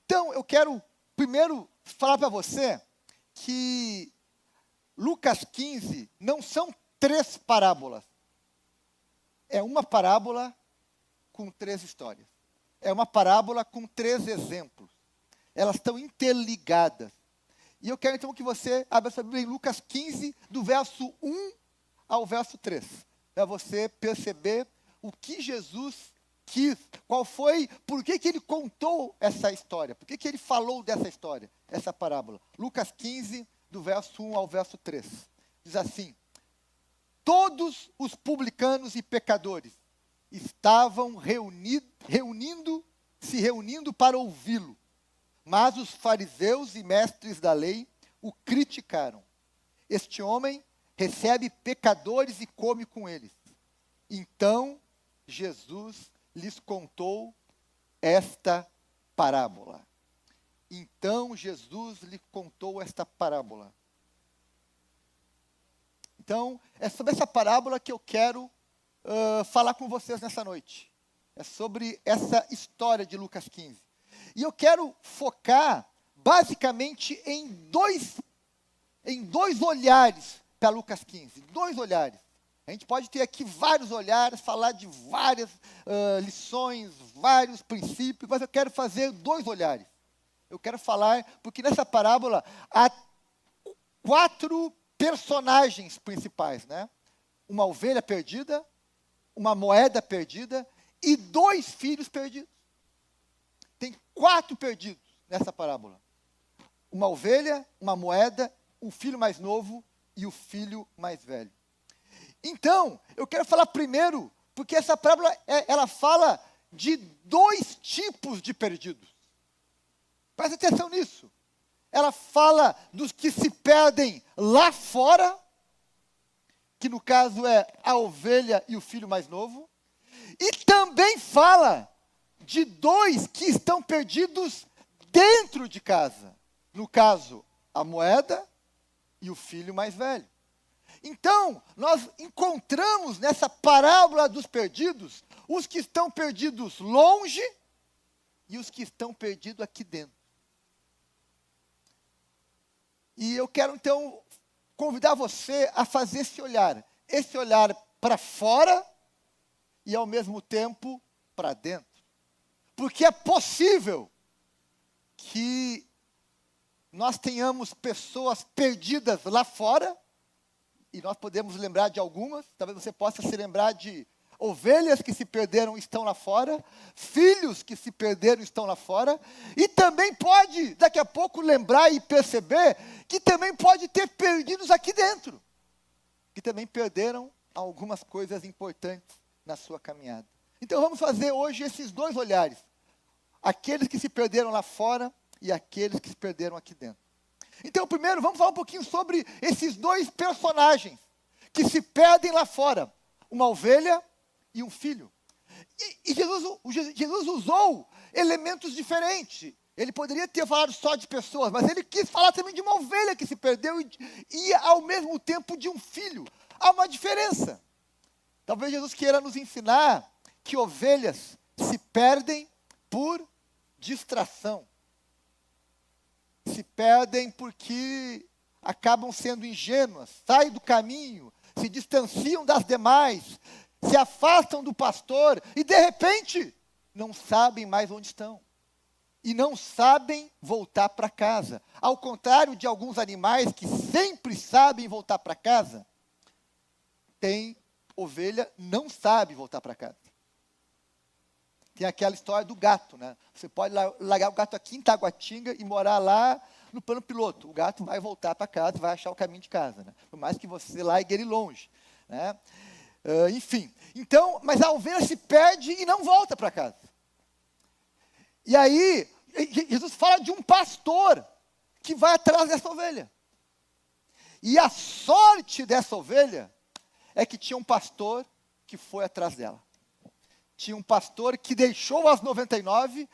Então, eu quero primeiro falar para você que Lucas 15 não são 3 parábolas. É uma parábola com 3 histórias. É uma parábola com 3 exemplos. Elas estão interligadas. E eu quero então que você abra sua Bíblia em Lucas 15, do verso 1 ao verso 3. Para você perceber o que Jesus quis, qual foi, por que ele contou essa história, por que ele falou dessa história, essa parábola. Lucas 15, do verso 1 ao verso 3. Diz assim: todos os publicanos e pecadores estavam se reunindo para ouvi-lo. Mas os fariseus e mestres da lei o criticaram. Este homem recebe pecadores e come com eles. Então Jesus lhes contou esta parábola. Então Jesus lhe contou esta parábola. Então, é sobre essa parábola que eu quero falar com vocês nessa noite. É sobre essa história de Lucas 15. E eu quero focar basicamente em dois olhares para Lucas 15. 2 olhares. A gente pode ter aqui vários olhares, falar de várias lições, vários princípios, mas eu quero fazer 2 olhares. Eu quero falar, porque nessa parábola há 4 personagens principais, né? Uma ovelha perdida, uma moeda perdida e 2 filhos perdidos. Tem 4 perdidos nessa parábola. Uma ovelha, uma moeda, o filho mais novo e o filho mais velho. Então, eu quero falar primeiro, porque essa parábola, ela fala de 2 tipos de perdidos. Presta atenção nisso. Ela fala dos que se perdem lá fora, que no caso é a ovelha e o filho mais novo, e também fala de 2 que estão perdidos dentro de casa. No caso, a moeda e o filho mais velho. Então, nós encontramos nessa parábola dos perdidos, os que estão perdidos longe e os que estão perdidos aqui dentro. E eu quero, então, convidar você a fazer esse olhar para fora e, ao mesmo tempo, para dentro. Porque é possível que nós tenhamos pessoas perdidas lá fora, e nós podemos lembrar de algumas, talvez você possa se lembrar de ovelhas que se perderam estão lá fora, filhos que se perderam estão lá fora, e também pode, daqui a pouco, lembrar e perceber que também pode ter perdidos aqui dentro, que também perderam algumas coisas importantes na sua caminhada. Então vamos fazer hoje esses 2 olhares, aqueles que se perderam lá fora e aqueles que se perderam aqui dentro. Então primeiro vamos falar um pouquinho sobre esses 2 personagens que se perdem lá fora, uma ovelha e um filho. E Jesus usou elementos diferentes. Ele poderia ter falado só de pessoas, mas ele quis falar também de uma ovelha que se perdeu e ao mesmo tempo de um filho. Há uma diferença. Talvez Jesus queira nos ensinar que ovelhas se perdem por distração. Se perdem porque acabam sendo ingênuas, saem do caminho, se distanciam das demais, se afastam do pastor e, de repente, não sabem mais onde estão. E não sabem voltar para casa. Ao contrário de alguns animais que sempre sabem voltar para casa, tem ovelha não sabe voltar para casa. Tem aquela história do gato, né? Você pode largar o gato aqui em Taguatinga e morar lá no plano piloto. O gato vai voltar para casa, vai achar o caminho de casa, né? Por mais que você largue ele longe, né? Enfim, então, mas a ovelha se perde e não volta para casa. E aí, Jesus fala de um pastor que vai atrás dessa ovelha. E a sorte dessa ovelha é que tinha um pastor que foi atrás dela. Tinha um pastor que deixou as 99,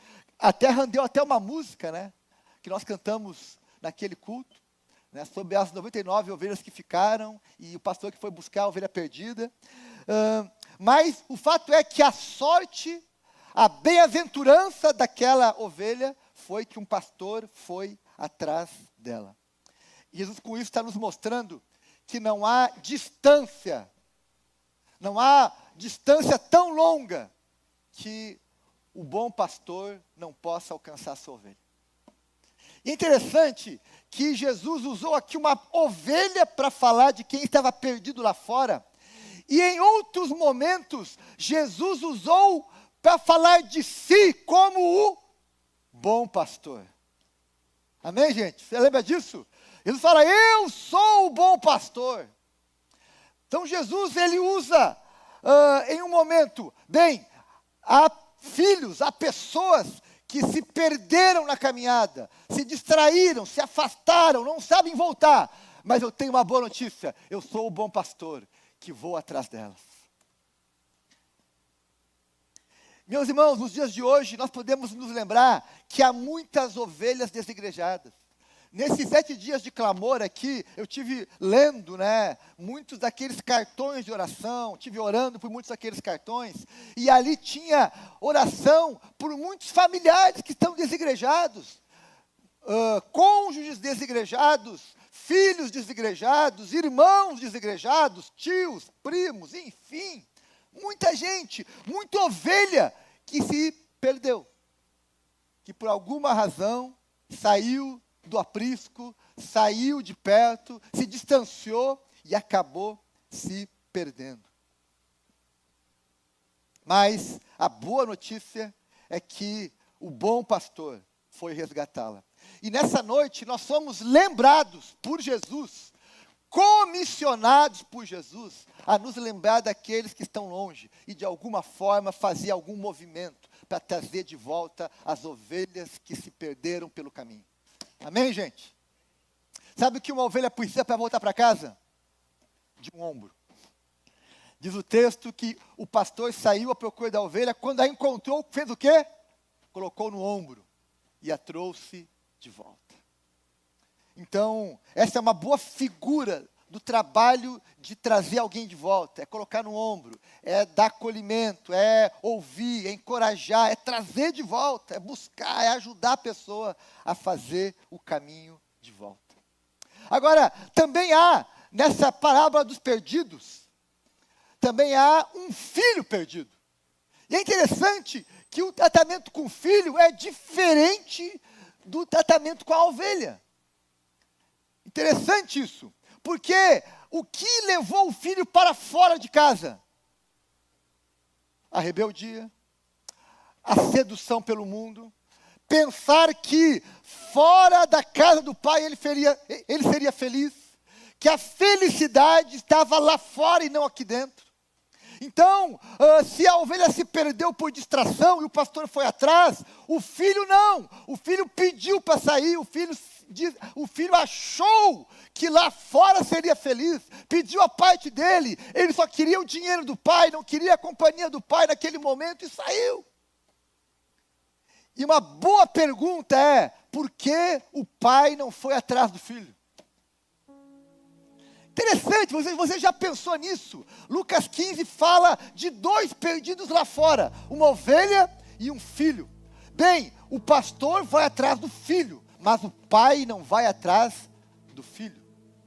rendeu até uma música, né? Que nós cantamos naquele culto, né, sobre as 99 ovelhas que ficaram, e o pastor que foi buscar a ovelha perdida. Mas o fato é que a sorte, a bem-aventurança daquela ovelha foi que um pastor foi atrás dela. E Jesus com isso está nos mostrando que não há distância tão longa que o bom pastor não possa alcançar a sua ovelha. E é interessante que Jesus usou aqui uma ovelha para falar de quem estava perdido lá fora, e em outros momentos, Jesus usou para falar de si como o bom pastor. Amém, gente? Você lembra disso? Jesus fala, eu sou o bom pastor. Então Jesus, ele usa em um momento, há filhos, há pessoas que se perderam na caminhada, se distraíram, se afastaram, não sabem voltar. Mas eu tenho uma boa notícia, eu sou o bom pastor que vou atrás delas. Meus irmãos, nos dias de hoje, nós podemos nos lembrar que há muitas ovelhas desigrejadas. Nesses 7 dias de clamor aqui, eu tive lendo, muitos daqueles cartões de oração, tive orando por muitos daqueles cartões, e ali tinha oração por muitos familiares que estão desigrejados, cônjuges desigrejados, filhos desigrejados, irmãos desigrejados, tios, primos, enfim, muita gente, muita ovelha que se perdeu, que por alguma razão saiu do aprisco, saiu de perto, se distanciou e acabou se perdendo. Mas a boa notícia é que o bom pastor foi resgatá-la. E nessa noite nós somos lembrados por Jesus, comissionados por Jesus, a nos lembrar daqueles que estão longe e de alguma forma fazer algum movimento para trazer de volta as ovelhas que se perderam pelo caminho. Amém, gente? Sabe o que uma ovelha precisa para voltar para casa? De um ombro. Diz o texto que o pastor saiu à procura da ovelha, quando a encontrou, fez o quê? Colocou no ombro e a trouxe de volta. Então, essa é uma boa figura do trabalho de trazer alguém de volta, é colocar no ombro, é dar acolhimento, é ouvir, é encorajar, é trazer de volta, é buscar, é ajudar a pessoa a fazer o caminho de volta. Agora, também há, nessa parábola dos perdidos, também há um filho perdido. E é interessante que o tratamento com o filho é diferente do tratamento com a ovelha. Interessante isso. Porque o que levou o filho para fora de casa? A rebeldia, a sedução pelo mundo, pensar que fora da casa do pai ele seria feliz, que a felicidade estava lá fora e não aqui dentro. Então, se a ovelha se perdeu por distração e o pastor foi atrás, o filho não, o filho pediu para sair, o filho achou que lá fora seria feliz, pediu a parte dele, ele só queria o dinheiro do pai, não queria a companhia do pai naquele momento e saiu. E uma boa pergunta é, por que o pai não foi atrás do filho? Interessante, você já pensou nisso? Lucas 15 fala de 2 perdidos lá fora, uma ovelha e um filho. O pastor vai atrás do filho, mas o pai não vai atrás do filho.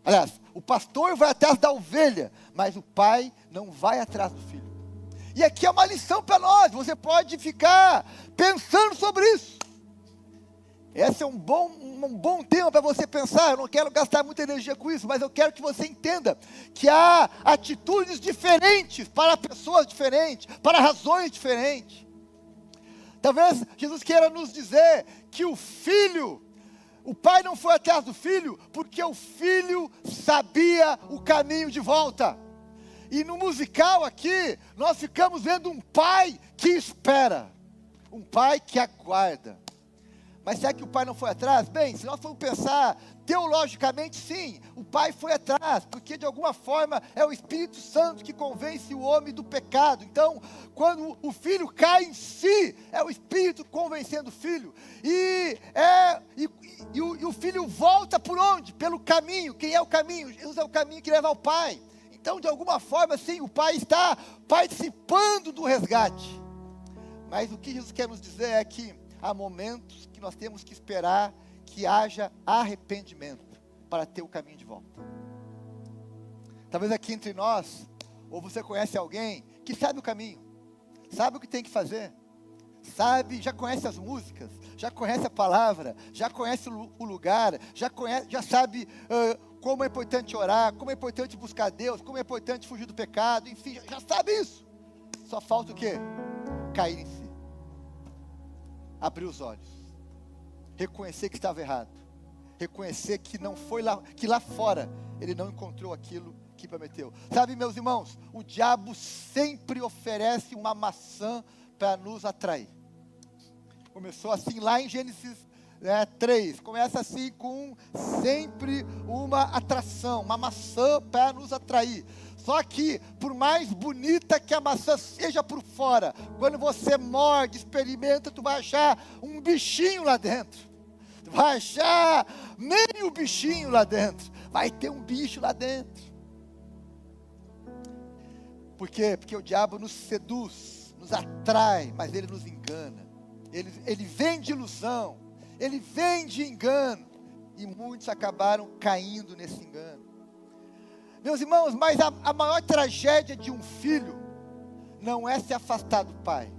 Aliás, o pastor vai atrás da ovelha, mas o pai não vai atrás do filho. E aqui é uma lição para nós, você pode ficar pensando sobre isso. Esse é um bom tema para você pensar, eu não quero gastar muita energia com isso, mas eu quero que você entenda que há atitudes diferentes para pessoas diferentes, para razões diferentes. Talvez Jesus queira nos dizer que o pai não foi atrás do filho, porque o filho sabia o caminho de volta. E no musical aqui, nós ficamos vendo um pai que espera, um pai que aguarda. Mas será que o pai não foi atrás? Se nós formos pensar teologicamente, sim, o pai foi atrás, porque de alguma forma é o Espírito Santo que convence o homem do pecado. Então, quando o filho cai em si, é o Espírito convencendo o filho. E o filho volta por onde? Pelo caminho. Quem é o caminho? Jesus é o caminho que leva ao pai. Então, de alguma forma, sim, o pai está participando do resgate. Mas o que Jesus quer nos dizer é que há momentos que nós temos que esperar que haja arrependimento para ter o caminho de volta. Talvez aqui entre nós, ou você conhece alguém que sabe o caminho, sabe o que tem que fazer, sabe, já conhece as músicas, já conhece a palavra, já conhece o lugar, já sabe como é importante orar, como é importante buscar Deus, como é importante fugir do pecado, enfim, já sabe isso. Só falta o quê? Cair em si. Abrir os olhos. Reconhecer que estava errado. Reconhecer que não foi lá, que lá fora ele não encontrou aquilo que prometeu. Sabe, meus irmãos, o diabo sempre oferece uma maçã para nos atrair. Começou assim lá em Gênesis 3, começa assim com sempre uma atração, uma maçã para nos atrair. Só que, por mais bonita que a maçã seja por fora, quando você morde, experimenta, tu vai achar um bichinho lá dentro. Tu vai achar meio bichinho lá dentro. Vai ter um bicho lá dentro. Por quê? Porque o diabo nos seduz, nos atrai, mas ele nos engana. Ele vende ilusão, ele vende engano. E muitos acabaram caindo nesse engano. Meus irmãos, mas a maior tragédia de um filho não é se afastar do pai.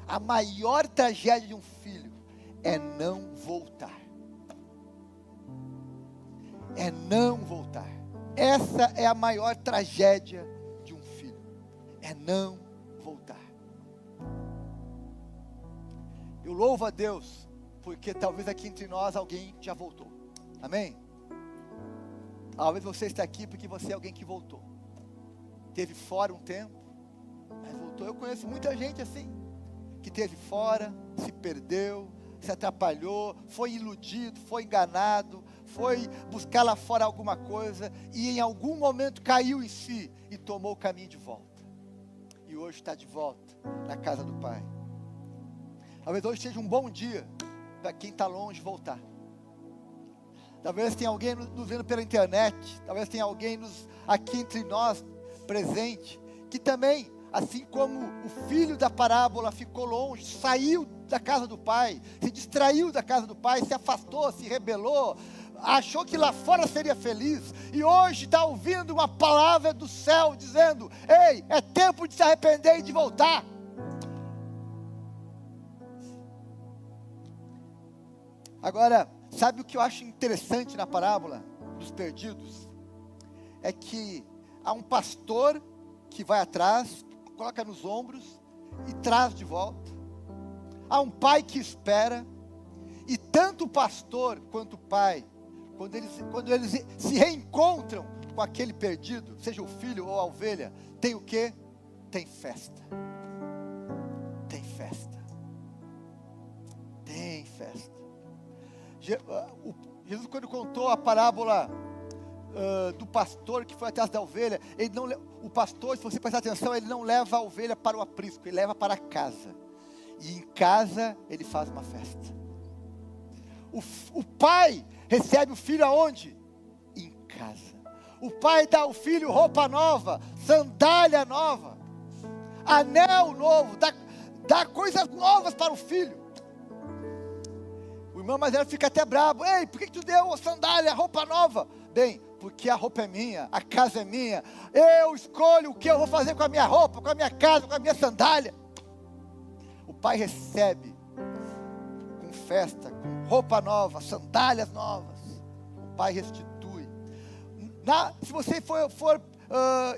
A maior tragédia de um filho é não voltar. É não voltar. Essa é a maior tragédia de um filho. É não voltar. Eu louvo a Deus, porque talvez aqui entre nós alguém já voltou. Amém? Talvez você está aqui porque você é alguém que voltou. Teve fora um tempo, mas voltou. Eu conheço muita gente assim, que teve fora, se perdeu, se atrapalhou, foi iludido, foi enganado, foi buscar lá fora alguma coisa e em algum momento caiu em si e tomou o caminho de volta. E hoje está de volta na casa do Pai. Talvez hoje seja um bom dia para quem está longe voltar. Talvez tenha alguém nos vendo pela internet, talvez tenha alguém aqui entre nós, presente, que também, assim como o filho da parábola ficou longe, saiu da casa do pai, se distraiu da casa do pai, se afastou, se rebelou, achou que lá fora seria feliz, e hoje está ouvindo uma palavra do céu, dizendo, ei, é tempo de se arrepender e de voltar. Agora, sabe o que eu acho interessante na parábola dos perdidos? É que há um pastor que vai atrás, coloca nos ombros e traz de volta. Há um pai que espera, e tanto o pastor quanto o pai, quando eles se reencontram com aquele perdido, seja o filho ou a ovelha, tem o quê? Tem festa. Tem festa. Tem festa. Jesus, quando contou a parábola do pastor que foi atrás da ovelha, o pastor, se você prestar atenção, ele não leva a ovelha para o aprisco, ele leva para casa, e em casa ele faz uma festa. O pai recebe o filho aonde? Em casa. O pai dá ao filho roupa nova, sandália nova, anel novo, dá coisas novas para o filho. O irmão mais velho fica até bravo. Ei, por que tu deu a sandália, a roupa nova? Bem, porque a roupa é minha, a casa é minha. Eu escolho o que eu vou fazer com a minha roupa, com a minha casa, com a minha sandália. O pai recebe com festa, com roupa nova, sandálias novas. O pai restitui. Se você for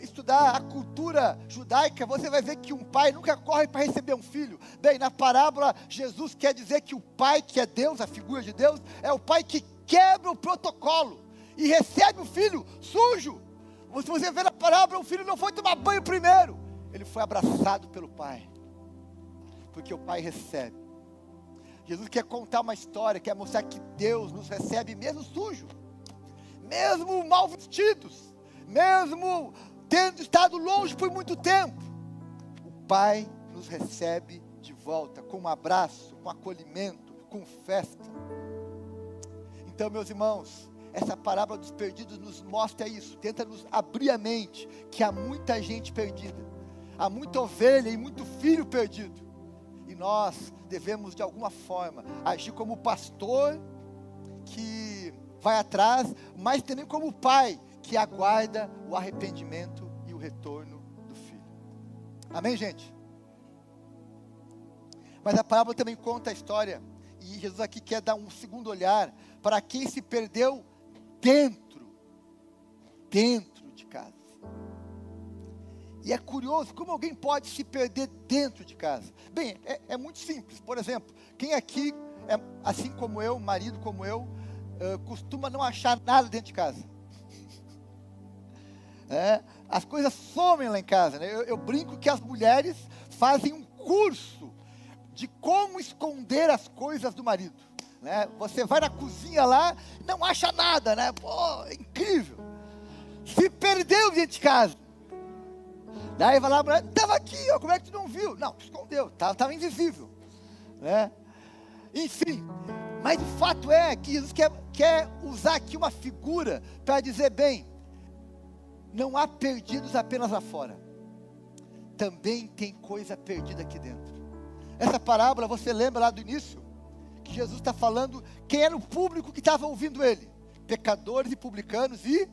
estudar a cultura judaica, você vai ver que um pai nunca corre para receber um filho. Bem, na parábola, Jesus quer dizer que o pai, que é Deus, a figura de Deus, é o pai que quebra o protocolo e recebe o filho sujo. Se você vê na parábola, o filho não foi tomar banho primeiro, ele foi abraçado pelo pai, porque o pai recebe. Jesus quer contar uma história, quer mostrar que Deus nos recebe mesmo sujo, mesmo mal vestidos, mesmo tendo estado longe por muito tempo. O Pai nos recebe de volta, com um abraço, com acolhimento, com festa. Então, meus irmãos, essa parábola dos perdidos nos mostra isso, tenta nos abrir a mente, que há muita gente perdida, há muita ovelha e muito filho perdido, e nós devemos, de alguma forma, agir como pastor que vai atrás, mas também como pai que aguarda o arrependimento e o retorno do filho. Amém, gente? Mas a parábola também conta a história, e Jesus aqui quer dar um segundo olhar para quem se perdeu dentro de casa. E é curioso como alguém pode se perder dentro de casa. Bem, é muito simples. Por exemplo, quem aqui, assim como eu, marido como eu, costuma não achar nada dentro de casa? As coisas somem lá em casa, né? Eu brinco que as mulheres fazem um curso de como esconder as coisas do marido, né? Você vai na cozinha lá, não acha nada, né? Pô, é incrível. Se perdeu dentro de casa. Daí vai lá, a mulher, estava aqui, ó, como é que tu não viu? Não, escondeu, estava invisível, né? Enfim, mas o fato é que Jesus quer usar aqui uma figura para dizer, bem, não há perdidos apenas lá fora, também tem coisa perdida aqui dentro. Essa parábola, você lembra lá do início? Que Jesus está falando, quem era o público que estava ouvindo ele? Pecadores e publicanos e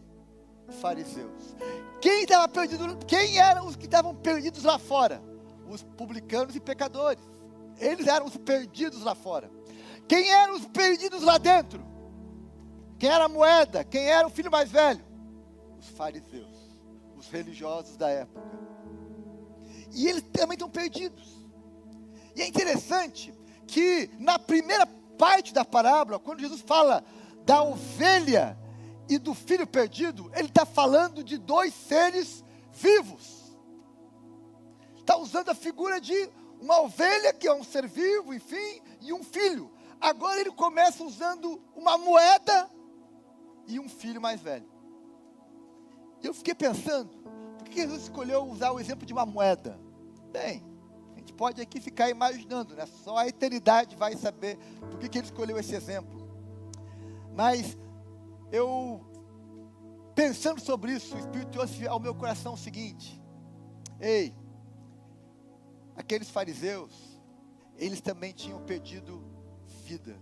fariseus. Quem estava perdido? Quem eram os que estavam perdidos lá fora? Os publicanos e pecadores. Eles eram os perdidos lá fora. Quem eram os perdidos lá dentro? Quem era a moeda? Quem era o filho mais velho? Os fariseus, os religiosos da época. E eles também estão perdidos. E é interessante que na primeira parte da parábola, quando Jesus fala da ovelha e do filho perdido, ele está falando de dois seres vivos. Está usando a figura de uma ovelha, que é um ser vivo, enfim, e um filho. Agora ele começa usando uma moeda e um filho mais velho. Eu fiquei pensando, por que Jesus escolheu usar o exemplo de uma moeda? Bem, a gente pode aqui ficar imaginando, né? Só a eternidade vai saber por que ele escolheu esse exemplo. Mas eu, pensando sobre isso, o Espírito trouxe ao meu coração o seguinte: ei, aqueles fariseus, eles também tinham perdido vida.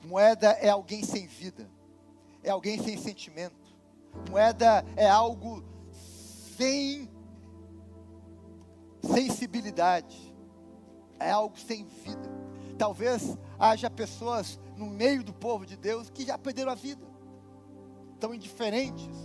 Moeda é alguém sem vida, é alguém sem sentimento. Moeda é algo sem sensibilidade, é algo sem vida. Talvez haja pessoas no meio do povo de Deus que já perderam a vida, estão indiferentes,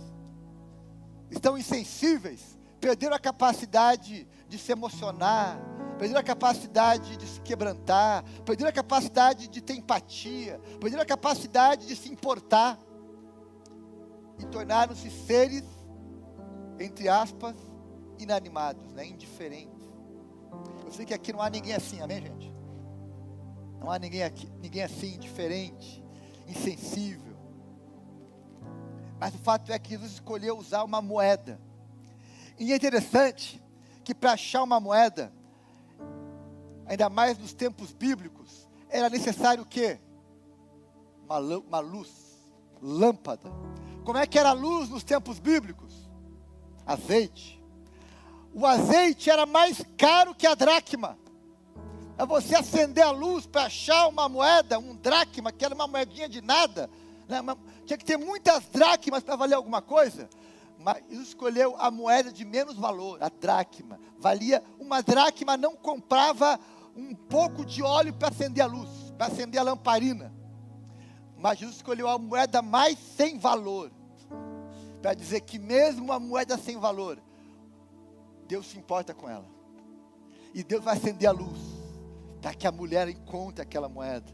estão insensíveis, perderam a capacidade de se emocionar, perderam a capacidade de se quebrantar, perderam a capacidade de ter empatia, perderam a capacidade de se importar, e tornaram-se seres, entre aspas, inanimados, né? Indiferentes. Eu sei que aqui não há ninguém assim, amém, gente? Não há ninguém aqui, ninguém assim, indiferente, insensível. Mas o fato é que Jesus escolheu usar uma moeda. E é interessante que para achar uma moeda, ainda mais nos tempos bíblicos, era necessário o quê? Uma luz, lâmpada. Como é que era a luz nos tempos bíblicos? Azeite. O azeite era mais caro que a dracma. É você acender a luz para achar uma moeda, um dracma, que era uma moedinha de nada, né? Tinha que ter muitas dracmas para valer alguma coisa. Mas Jesus escolheu a moeda de menos valor, a dracma. Uma dracma não comprava um pouco de óleo para acender a luz, para acender a lamparina. Mas Jesus escolheu a moeda mais sem valor, para dizer que mesmo uma moeda sem valor, Deus se importa com ela. E Deus vai acender a luz, para que a mulher encontre aquela moeda.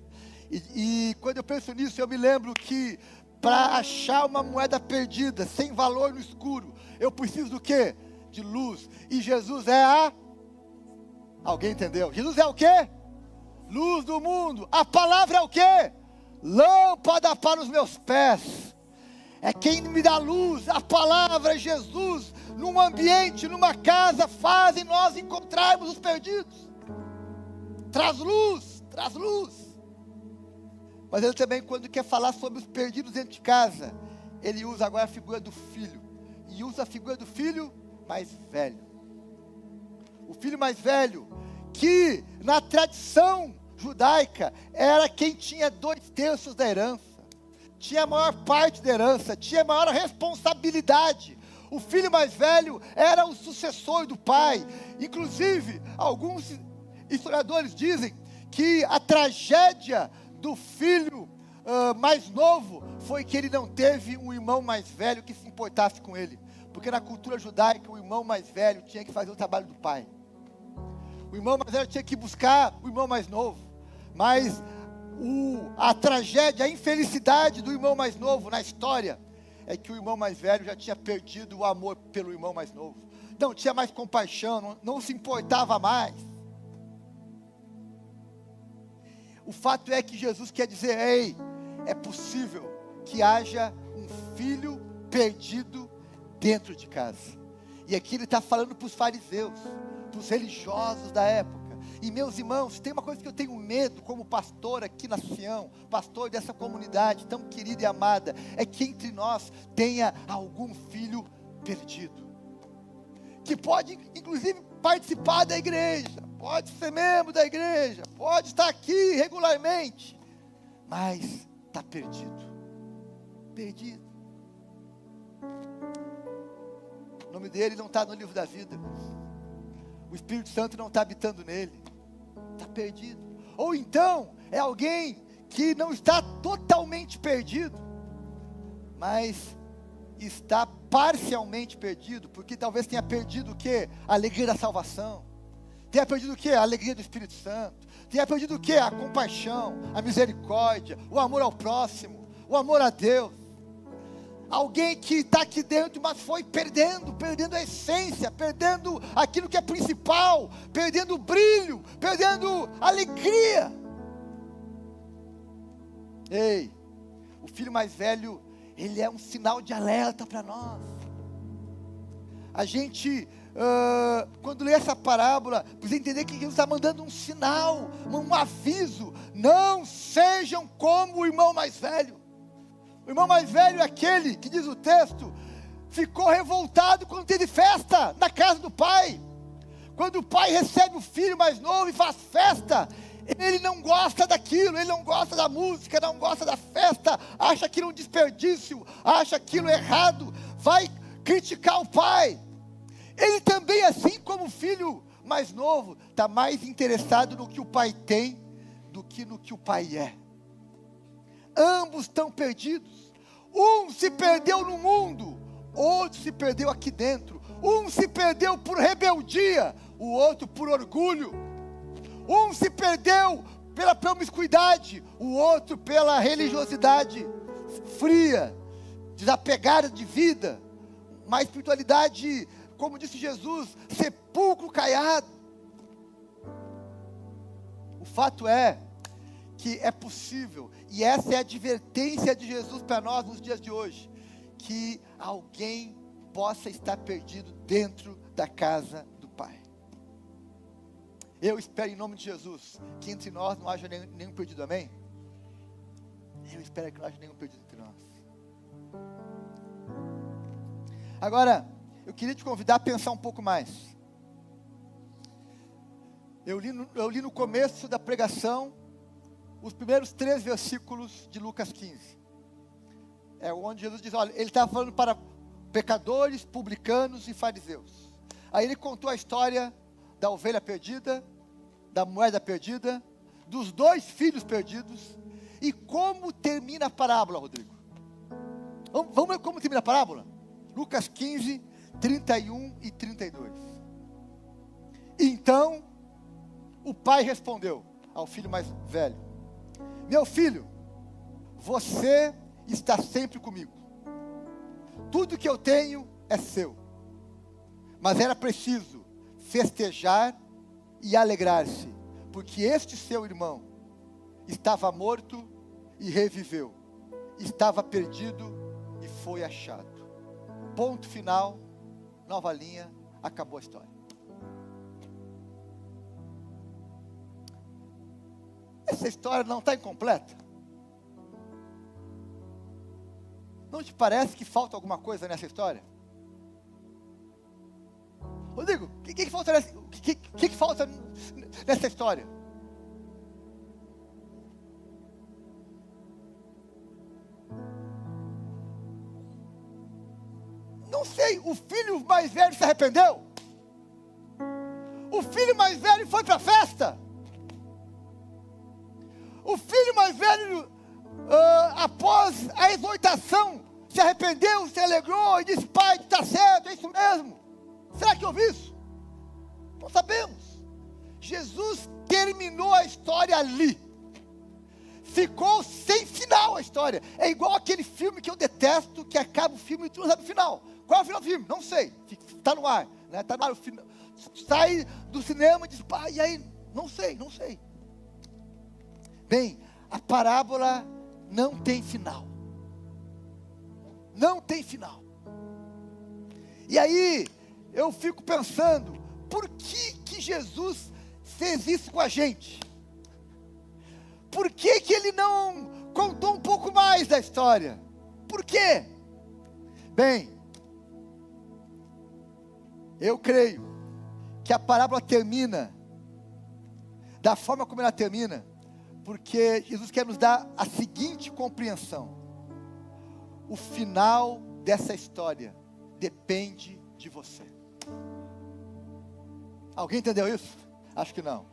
E quando eu penso nisso, eu me lembro que para achar uma moeda perdida, sem valor no escuro, eu preciso do quê? De luz. E Jesus é alguém entendeu? Jesus é o quê? Luz do mundo. A palavra é o quê? Lâmpada para os meus pés. É quem me dá luz. A palavra é Jesus. Num ambiente, numa casa, fazem nós encontrarmos os perdidos. Traz luz, traz luz. Mas ele também, quando quer falar sobre os perdidos dentro de casa, ele usa agora a figura do filho. E usa a figura do filho mais velho. O filho mais velho, que na tradição judaica era quem tinha 2/3 da herança, tinha a maior parte da herança, tinha a maior responsabilidade. O filho mais velho era o sucessor do pai. Inclusive, alguns historiadores dizem que a tragédia do filho mais novo foi que ele não teve um irmão mais velho que se importasse com ele. Porque na cultura judaica, o irmão mais velho tinha que fazer o trabalho do pai. O irmão mais velho tinha que buscar o irmão mais novo. Mas a tragédia, a infelicidade do irmão mais novo na história é que o irmão mais velho já tinha perdido o amor pelo irmão mais novo. Não tinha mais compaixão, não se importava mais. O fato é que Jesus quer dizer: ei, é possível que haja um filho perdido dentro de casa. E aqui ele está falando para os fariseus, para os religiosos da época. E meus irmãos, tem uma coisa que eu tenho medo como pastor aqui na Sião, pastor dessa comunidade tão querida e amada, é que entre nós tenha algum filho perdido, que pode inclusive participar da igreja, pode ser membro da igreja, pode estar aqui regularmente, mas está perdido. O nome dele não está no livro da vida. O Espírito Santo não está habitando nele. Está perdido. Ou então, é alguém que não está totalmente perdido, mas está parcialmente perdido, porque talvez tenha perdido o quê? A alegria da salvação. Tenha perdido o quê? A alegria do Espírito Santo. Tenha perdido o quê? A compaixão, a misericórdia, o amor ao próximo, o amor a Deus. Alguém que está aqui dentro, mas foi perdendo a essência, perdendo aquilo que é principal, perdendo o brilho, perdendo a alegria. Ei, o filho mais velho, ele é um sinal de alerta para nós. A gente, quando lê essa parábola, precisa entender que Jesus está mandando um sinal, um aviso: não sejam como o irmão mais velho. O irmão mais velho é aquele que, diz o texto, ficou revoltado quando teve festa na casa do pai. Quando o pai recebe o filho mais novo e faz festa, ele não gosta daquilo, ele não gosta da música, não gosta da festa, acha aquilo um desperdício, acha aquilo errado, vai criticar o pai. Ele também, assim como o filho mais novo, está mais interessado no que o pai tem do que no que o pai é. Ambos estão perdidos. Um se perdeu no mundo, outro se perdeu aqui dentro. Um se perdeu por rebeldia, o outro por orgulho. Um se perdeu pela promiscuidade, o outro pela religiosidade fria, desapegada de vida. Uma espiritualidade, como disse Jesus, sepulcro caiado. O fato é que é possível, e essa é a advertência de Jesus para nós nos dias de hoje, que alguém possa estar perdido dentro da casa do Pai. Eu espero em nome de Jesus que entre nós não haja nenhum perdido, amém? Eu espero que não haja nenhum perdido entre nós. Agora, eu queria te convidar a pensar um pouco mais. Eu li no começo da pregação os primeiros 3 versículos de Lucas 15. É onde Jesus diz, olha, ele estava falando para pecadores, publicanos e fariseus. Aí ele contou a história da ovelha perdida, da moeda perdida, dos 2 filhos perdidos. E como termina a parábola, Rodrigo? Vamos ver como termina a parábola? Lucas 15, 31 e 32. Então, o pai respondeu ao filho mais velho: meu filho, você está sempre comigo. Tudo que eu tenho é seu. Mas era preciso festejar e alegrar-se, porque este seu irmão estava morto e reviveu, estava perdido e foi achado. Ponto final, nova linha, acabou a história. Essa história não está incompleta? Não te parece que falta alguma coisa nessa história? Rodrigo, o que falta nessa história? Não sei, o filho mais velho se arrependeu? O filho mais velho foi para a festa? O filho mais velho, após a exortação, se arrependeu, se alegrou e disse: pai, está certo, é isso mesmo. Será que houve isso? Não sabemos. Jesus terminou a história ali. Ficou sem final a história. É igual aquele filme que eu detesto, que acaba o filme e tu não sabe o final. Qual é o final do filme? Não sei. Está no ar. Né? Tá no ar, sai do cinema e diz: pai, e aí? Não sei. Bem, a parábola não tem final. Não tem final. E aí, eu fico pensando, por que Jesus fez isso com a gente? Por que ele não contou um pouco mais da história? Por quê? Bem, eu creio que a parábola termina da forma como ela termina, porque Jesus quer nos dar a seguinte compreensão: o final dessa história depende de você. Alguém entendeu isso? Acho que não.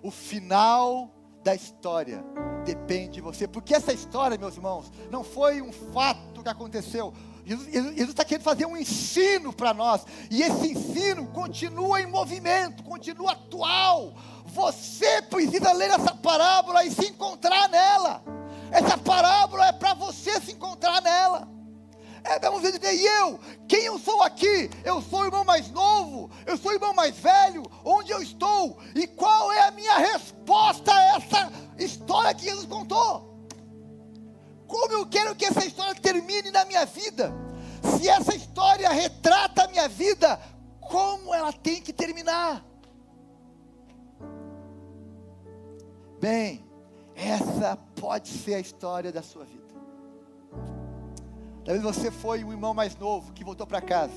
O final da história depende de você, porque essa história, meus irmãos, não foi um fato que aconteceu. Jesus está querendo fazer um ensino para nós, e esse ensino continua em movimento, continua atual. Você precisa ler essa parábola e se encontrar nela. Essa parábola é para você se encontrar nela. Vamos dizer, quem eu sou aqui? Eu sou o irmão mais novo? Eu sou o irmão mais velho? Onde eu estou? E qual é a minha resposta a essa história que Jesus contou? Como eu quero que essa história termine na minha vida? Se essa história retrata a minha vida, como ela tem que terminar? Bem, essa pode ser a história da sua vida. Talvez você foi o irmão mais novo que voltou para casa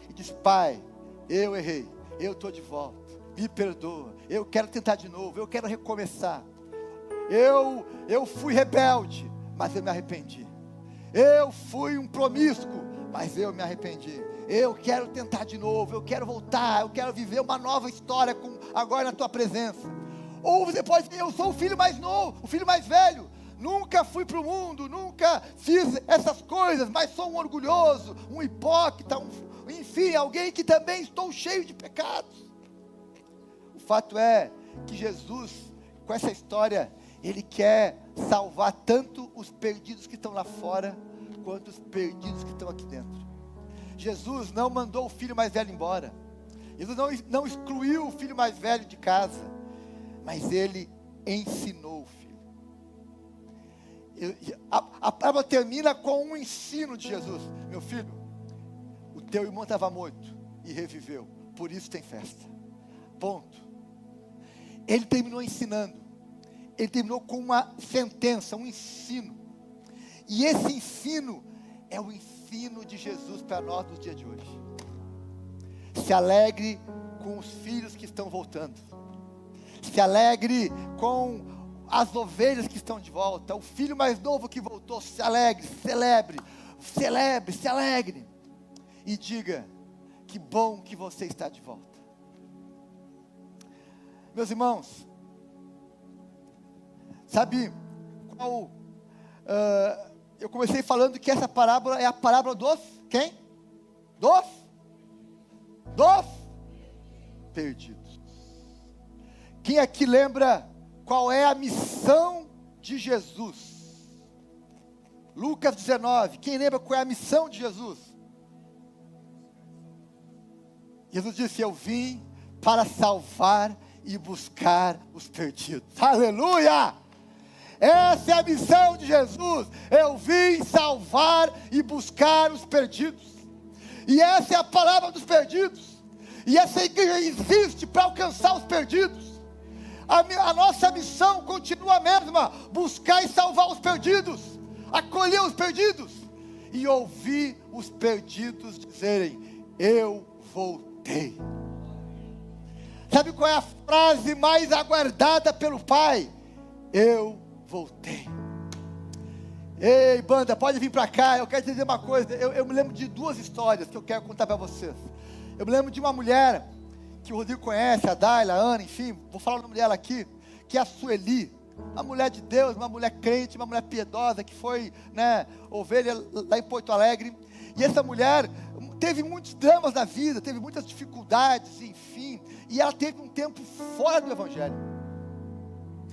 e disse: pai, eu errei, eu estou de volta, me perdoa, eu quero tentar de novo, eu quero recomeçar. Eu fui rebelde, mas eu me arrependi. Eu fui um promíscuo, mas eu me arrependi. Eu quero tentar de novo, eu quero voltar, eu quero viver uma nova história agora na tua presença. Ou você pode dizer: eu sou o filho mais novo, o filho mais velho. Nunca fui para o mundo, nunca fiz essas coisas, mas sou um orgulhoso, um hipócrita, enfim, alguém que também estou cheio de pecados. O fato é que Jesus, com essa história, Ele quer salvar tanto os perdidos que estão lá fora, quanto os perdidos que estão aqui dentro. Jesus não mandou o filho mais velho embora. Jesus não excluiu o filho mais velho de casa, mas Ele ensinou o filho. A parábola termina com um ensino de Jesus: meu filho, o teu irmão estava morto e reviveu, por isso tem festa. Ponto. Ele terminou ensinando. Ele terminou com uma sentença, um ensino. E esse ensino é o ensino de Jesus para nós no dia de hoje. Se alegre com os filhos que estão voltando. Se alegre com as ovelhas que estão de volta. O filho mais novo que voltou, se alegre, se alegre. E diga: que bom que você está de volta. Meus irmãos, sabe qual? Eu comecei falando que essa parábola é a parábola dos quem? Dos perdidos. Quem aqui lembra qual é a missão de Jesus? Lucas 19, quem lembra qual é a missão de Jesus? Jesus disse: eu vim para salvar e buscar os perdidos. Aleluia! Essa é a missão de Jesus. Eu vim salvar e buscar os perdidos. E essa é a palavra dos perdidos. E essa igreja existe para alcançar os perdidos. A nossa missão continua a mesma: buscar e salvar os perdidos, acolher os perdidos e ouvir os perdidos dizerem: eu voltei. Sabe qual é a frase mais aguardada pelo pai? Eu voltei. Ei, banda, pode vir para cá. Eu quero te dizer uma coisa. Eu me lembro de duas histórias que eu quero contar para vocês. Eu me lembro de uma mulher que o Rodrigo conhece, a Daila, a Ana, enfim, vou falar o nome dela aqui, que é a Sueli. Uma mulher de Deus, uma mulher crente, uma mulher piedosa, que foi, ovelha lá em Porto Alegre. E essa mulher teve muitos dramas na vida, teve muitas dificuldades, enfim. E ela teve um tempo fora do Evangelho.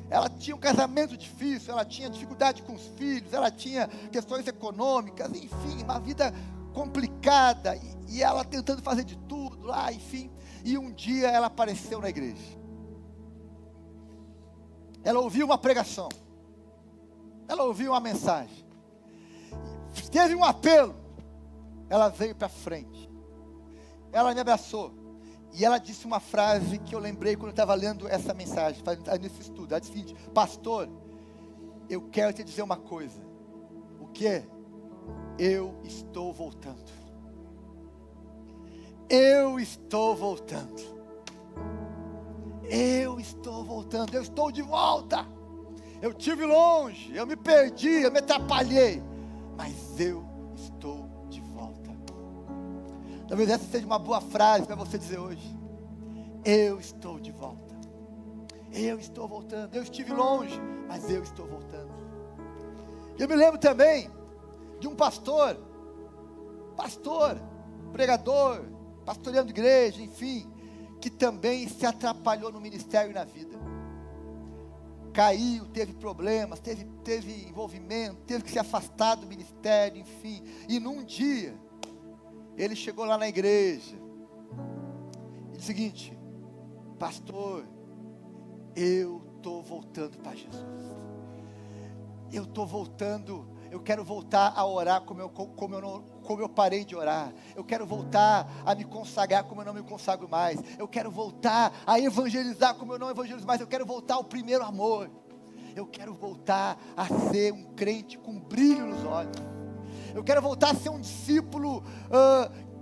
Ela tinha um casamento difícil, ela tinha dificuldade com os filhos, ela tinha questões econômicas, enfim, uma vida complicada. E ela tentando fazer de tudo lá, enfim. E um dia ela apareceu na igreja. Ela ouviu uma pregação. Ela ouviu uma mensagem. Teve um apelo. Ela veio para frente. Ela me abraçou. E ela disse uma frase que eu lembrei quando eu estava lendo essa mensagem, nesse estudo. Ela disse o seguinte: pastor, eu quero te dizer uma coisa. O quê? Eu estou voltando. Eu estou voltando. Eu estou voltando. Eu estou de volta. Eu estive longe, eu me perdi, eu me atrapalhei, mas eu estou de volta. Talvez essa seja uma boa frase para você dizer hoje. Eu estou de volta. Eu estou voltando. Eu estive longe, mas eu estou voltando. Eu me lembro também de um pastor, pregador, pastoreando igreja, enfim, que também se atrapalhou no ministério e na vida. Caiu, teve problemas, teve envolvimento, teve que se afastar do ministério, enfim. E num dia, ele chegou lá na igreja e disse o seguinte: pastor, eu estou voltando para Jesus. Eu estou voltando, eu quero voltar a orar como eu parei de orar. Eu quero voltar a me consagrar como eu não me consagro mais. Eu quero voltar a evangelizar como eu não evangelizo mais. Eu quero voltar ao primeiro amor. Eu quero voltar a ser um crente com brilho nos olhos. Eu quero voltar a ser um discípulo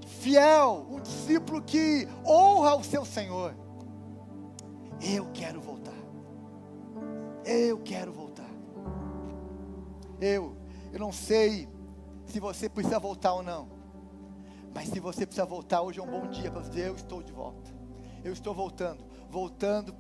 fiel, um discípulo que honra o seu Senhor. Eu quero voltar. Eu quero voltar. Eu não sei se você precisa voltar ou não, mas se você precisa voltar, hoje é um bom dia para dizer: eu estou de volta. Eu estou voltando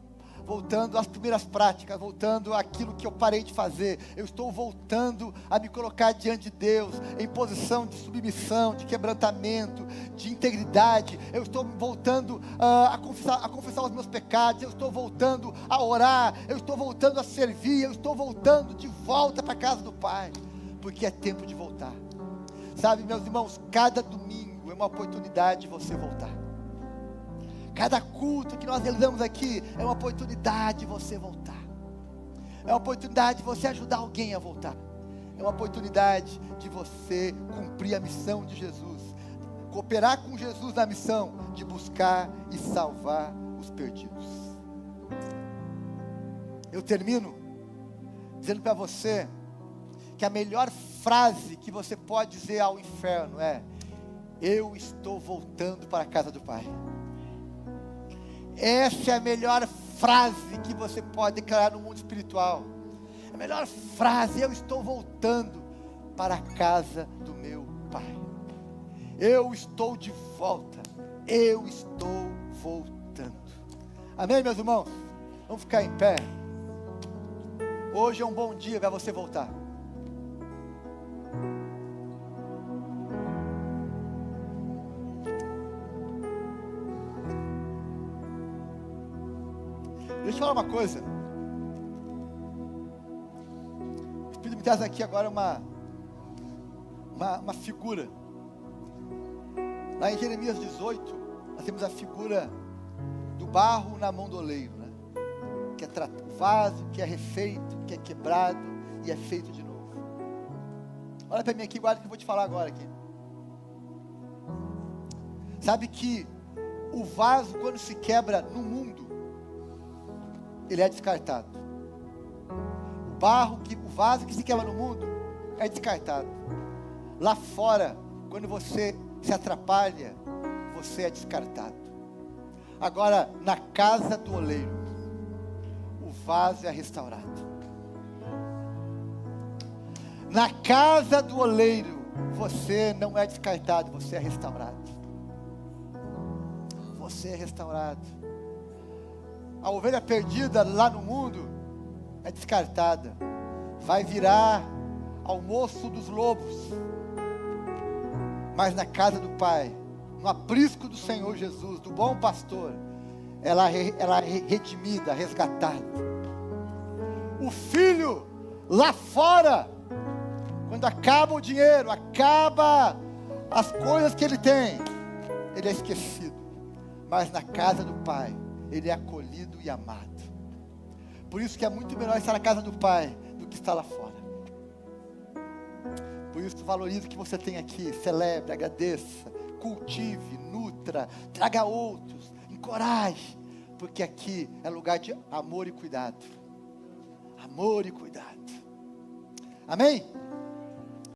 às primeiras práticas, voltando àquilo que eu parei de fazer. Eu estou voltando a me colocar diante de Deus, em posição de submissão, de quebrantamento, de integridade. Eu estou voltando a confessar os meus pecados. Eu estou voltando a orar. Eu estou voltando a servir. Eu estou voltando de volta para a casa do Pai, porque é tempo de voltar. Sabe, meus irmãos, cada domingo é uma oportunidade de você voltar. Cada culto que nós realizamos aqui é uma oportunidade de você voltar. É uma oportunidade de você ajudar alguém a voltar. É uma oportunidade de você cumprir a missão de Jesus. Cooperar com Jesus na missão de buscar e salvar os perdidos. Eu termino dizendo para você que a melhor frase que você pode dizer ao inferno é: eu estou voltando para a casa do Pai. Essa é a melhor frase que você pode declarar no mundo espiritual. A melhor frase: eu estou voltando para a casa do meu Pai. Eu estou de volta. Eu estou voltando. Amém, meus irmãos? Vamos ficar em pé. Hoje é um bom dia para você voltar. Deixa eu falar uma coisa. O Espírito me traz aqui agora uma figura. Lá em Jeremias 18, nós temos a figura do barro na mão do oleiro, né? Que é o vaso, que é refeito, que é quebrado e é feito de novo. Olha para mim aqui, guarda que eu vou te falar agora aqui. Sabe que o vaso, quando se quebra no mundo, ele é descartado. O vaso que se quebra no mundo é descartado. Lá fora, quando você se atrapalha, você é descartado. Agora, na casa do oleiro, o vaso é restaurado. Na casa do oleiro, você não é descartado, você é restaurado. Você é restaurado. A ovelha perdida lá no mundo é descartada. Vai virar almoço dos lobos. Mas na casa do Pai, no aprisco do Senhor Jesus, do bom pastor, ela é redimida, resgatada. O filho lá fora, quando acaba o dinheiro, acaba as coisas que ele tem, ele é esquecido. Mas na casa do Pai, ele é acolhido e amado. Por isso que é muito melhor estar na casa do Pai do que estar lá fora. Por isso valorize o que você tem aqui, celebre, agradeça, cultive, nutra, traga outros, encoraje, porque aqui é lugar de amor e cuidado. Amor e cuidado. Amém?